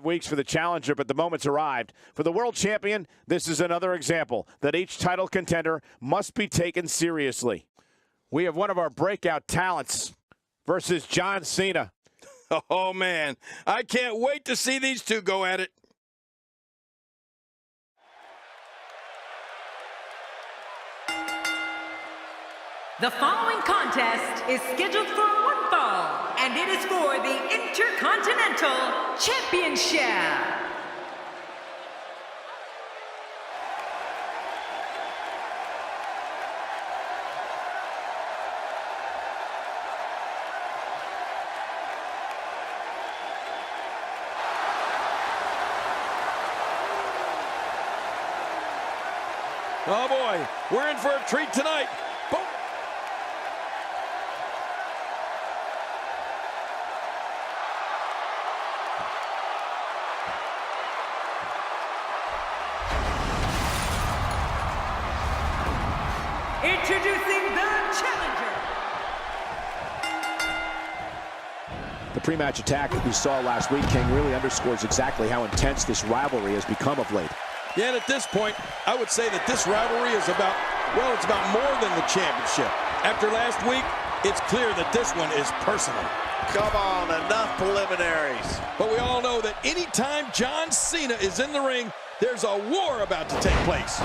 weeks for the challenger, but the moment's arrived. For the world champion, this is another example that each title contender must be taken seriously. We have one of our breakout talents versus John Cena. Oh, man. I can't wait to see these two go at it. The following contest is scheduled for one fall, and it is for the Intercontinental Championship. Oh, boy. We're in for a treat tonight. Boom. Introducing the challenger. The pre-match attack that we saw last week, King, really underscores exactly how intense this rivalry has become of late. Yeah, and at this point, I would say that this rivalry is about, well, it's about more than the championship. After last week, it's clear that this one is personal. Come on, enough preliminaries. But we all know that anytime John Cena is in the ring, there's a war about to take place.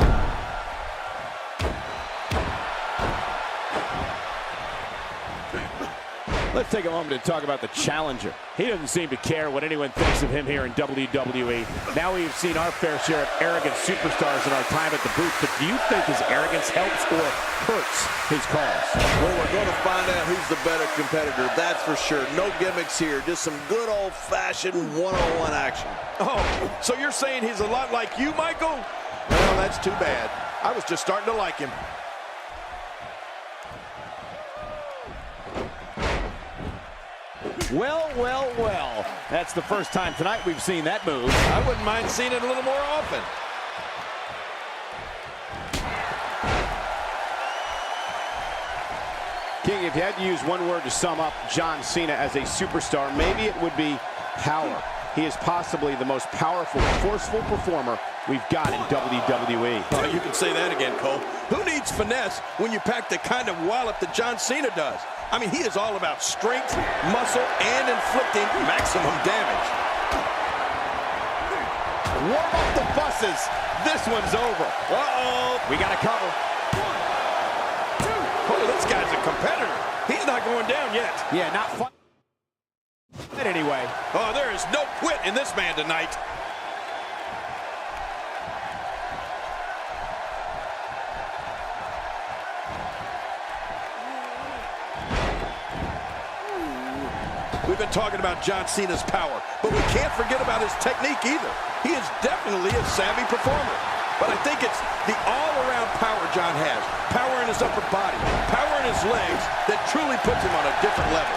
Let's take a moment to talk about the challenger. He doesn't seem to care what anyone thinks of him here in WWE. Now we've seen our fair share of arrogant superstars in our time at the booth, but do you think his arrogance helps or hurts his cause? Well, we're going to find out who's the better competitor, that's for sure. No gimmicks here, just some good old-fashioned one-on-one action. Oh, so you're saying he's a lot like you, Michael? Well, that's too bad. I was just starting to like him. Well, well, well. That's the first time tonight we've seen that move. I wouldn't mind seeing it a little more often. King, if you had to use one word to sum up John Cena as a superstar, maybe it would be power. He is possibly the most powerful, forceful performer we've got in WWE. Oh, you can say that again, Cole. Who needs finesse when you pack the kind of wallop that John Cena does? I mean, he is all about strength, muscle, and inflicting maximum damage. Warm up the buses. This one's over. Uh-oh. We got to cover. Oh, this guy's a competitor. He's not going down yet. Yeah, not fun. Anyway. Oh, there is no quit in this man tonight. We've been talking about John Cena's power, but we can't forget about his technique either. He is definitely a savvy performer. But I think it's the all-around power John has. Power in his upper body, power in his legs that truly puts him on a different level.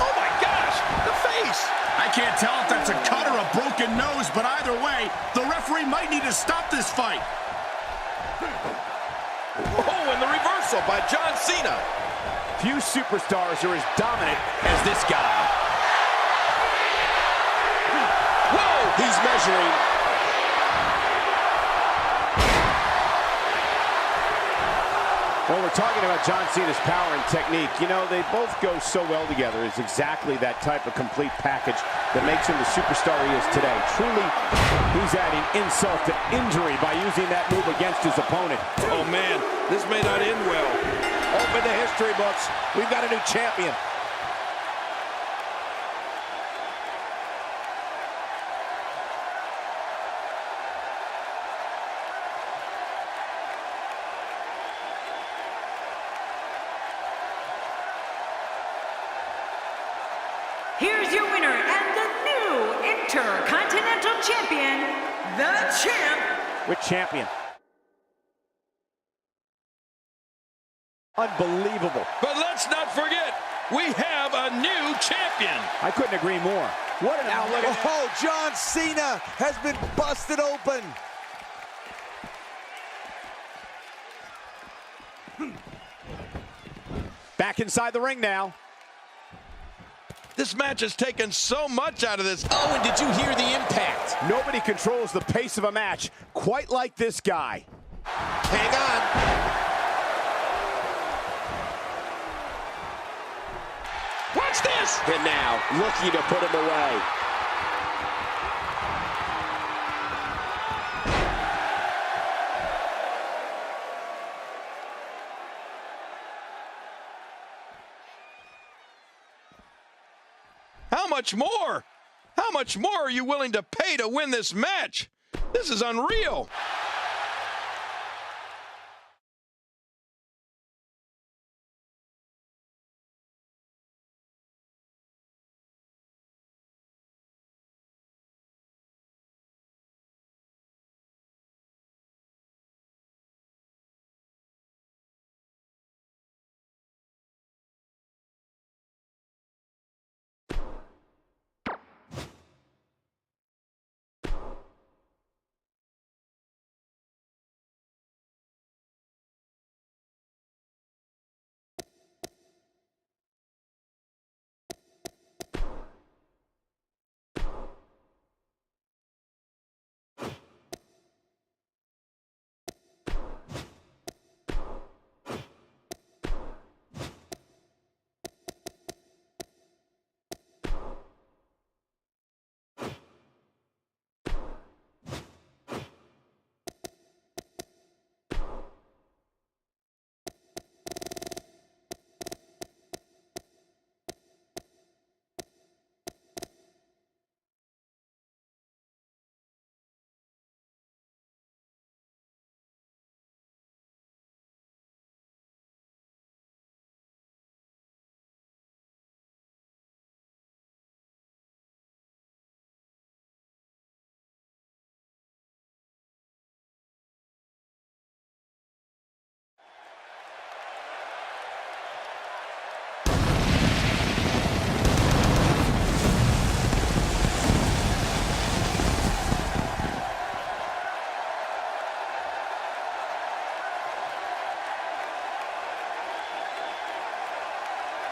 Oh my gosh, the face! I can't tell if that's a cut or a broken nose, but either way, the referee might need to stop this fight. Oh, and the reversal by John Cena. Few superstars are as dominant as this guy. Whoa, he's measuring. When we're talking about John Cena's power and technique, you know, they both go so well together. It's exactly that type of complete package that makes him the superstar he is today. Truly, he's adding insult to injury by using that move against his opponent. Oh, man, this may not end well. Open the history books. We've got a new champion. Here's your winner and the new Intercontinental Champion, the Champ. Which champion? Unbelievable. But let's not forget, we have a new champion. I couldn't agree more. What an outlet. Oh, John Cena has been busted open. Back inside the ring now. This match has taken so much out of this. Oh, and did you hear the impact? Nobody controls the pace of a match quite like this guy. Hang on. Watch this! And now, looking to put him away. How much more? How much more are you willing to pay to win this match? This is unreal.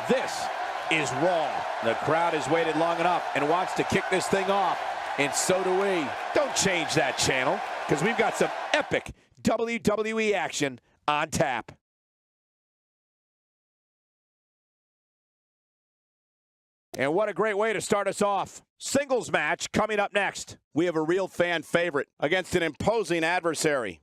This is Raw. The crowd has waited long enough and wants to kick this thing off, and so do we. Don't change that channel, because we've got some epic WWE action on tap. And what a great way to start us off. Singles match coming up next. We have a real fan favorite against an imposing adversary.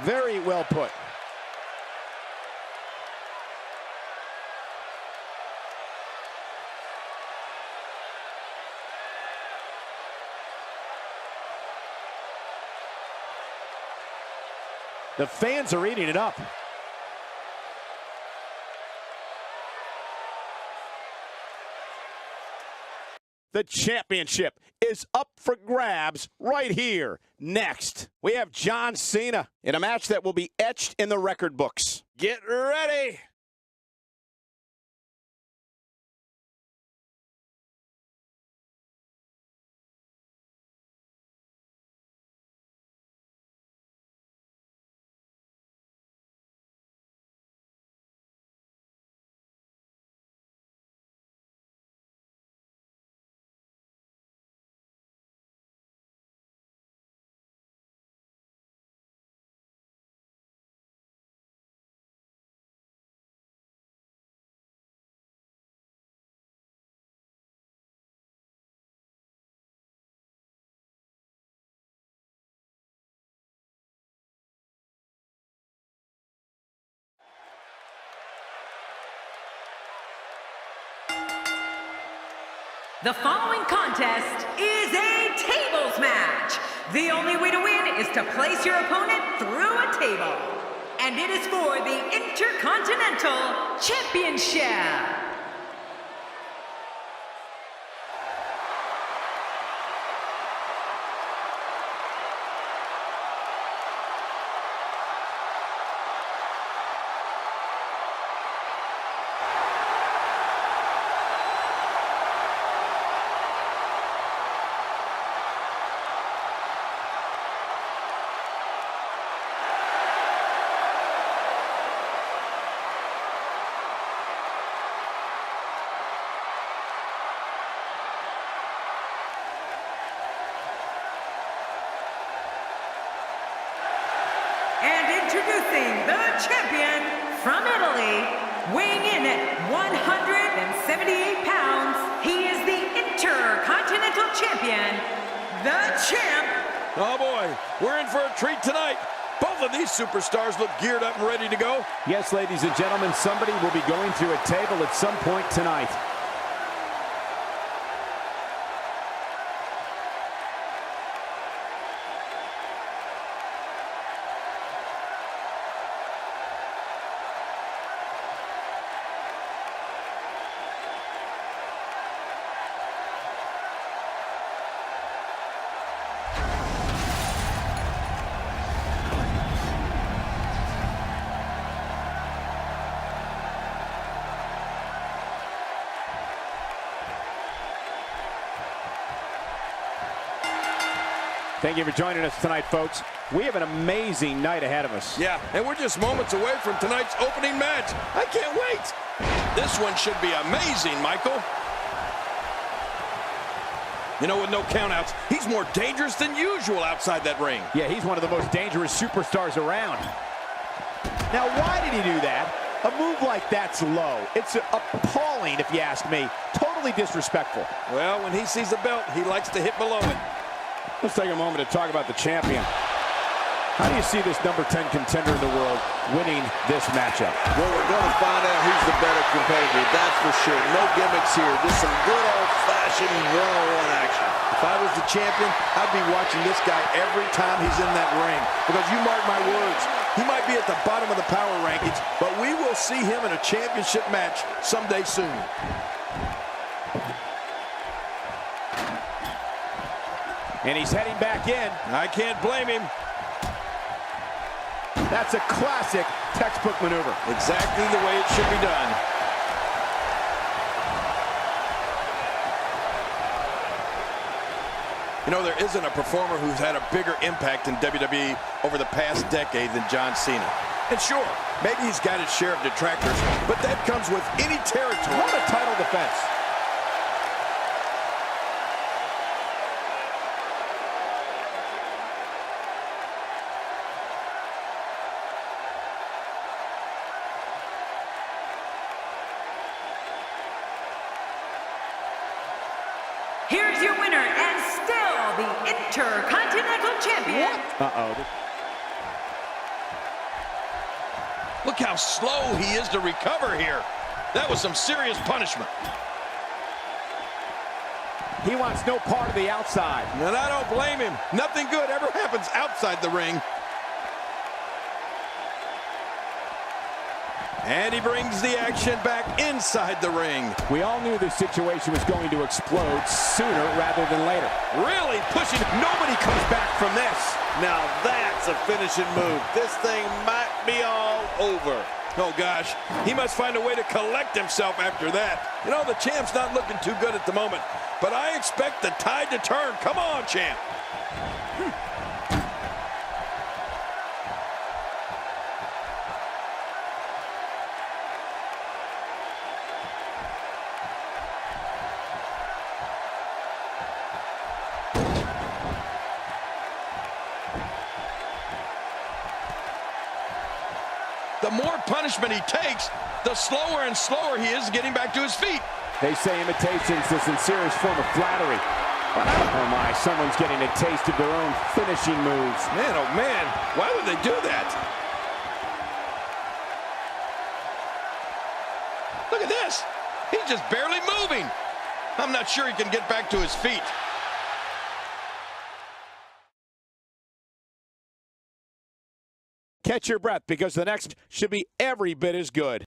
Very well put. The fans are eating it up. The championship is up for grabs right here. Next, we have John Cena in a match that will be etched in the record books. Get ready. The following contest is a tables match. The only way to win is to place your opponent through a table. And it is for the Intercontinental Championship. Introducing the champion from Italy, weighing in at 178 pounds, he is the Intercontinental Champion, the Champ. Oh boy, we're in for a treat tonight. Both of these superstars look geared up and ready to go. Yes, ladies and gentlemen, somebody will be going to a table at some point tonight. Thank you for joining us tonight, folks. We have an amazing night ahead of us. Yeah, and we're just moments away from tonight's opening match. I can't wait. This one should be amazing, Michael. You know, with no countouts, he's more dangerous than usual outside that ring. Yeah, he's one of the most dangerous superstars around. Now, why did he do that? A move like that's low. It's appalling, if you ask me. Totally disrespectful. Well, when he sees the belt, he likes to hit below it. Let's take a moment to talk about the champion. How do you see this number 10 contender in the world winning this matchup? Well, we're going to find out who's the better competitor, that's for sure. No gimmicks here. Just some good old-fashioned one-on-one action. If I was the champion, I'd be watching this guy every time he's in that ring. Because you mark my words, he might be at the bottom of the power rankings, but we will see him in a championship match someday soon. And he's heading back in. I can't blame him. That's a classic textbook maneuver. Exactly the way it should be done. You know, there isn't a performer who's had a bigger impact in WWE over the past decade than John Cena. And sure, maybe he's got his share of detractors, but that comes with any territory. What a title defense. Here's your winner and still the Intercontinental Champion. Uh-oh. Look how slow he is to recover here. That was some serious punishment. He wants no part of the outside. And I don't blame him. Nothing good ever happens outside the ring. And he brings the action back inside the ring. We all knew this situation was going to explode sooner rather than later. Really pushing. Nobody comes back from this. Now that's a finishing move. This thing might be all over. Oh, gosh. He must find a way to collect himself after that. You know, the champ's not looking too good at the moment, but I expect the tide to turn. Come on, champ. The more punishment he takes, the slower and slower he is getting back to his feet. They say imitation's the sincerest form of flattery. But oh my, someone's getting a taste of their own finishing moves. Man, oh man, why would they do that? Look at this. He's just barely moving. I'm not sure he can get back to his feet. Catch your breath, because the next should be every bit as good.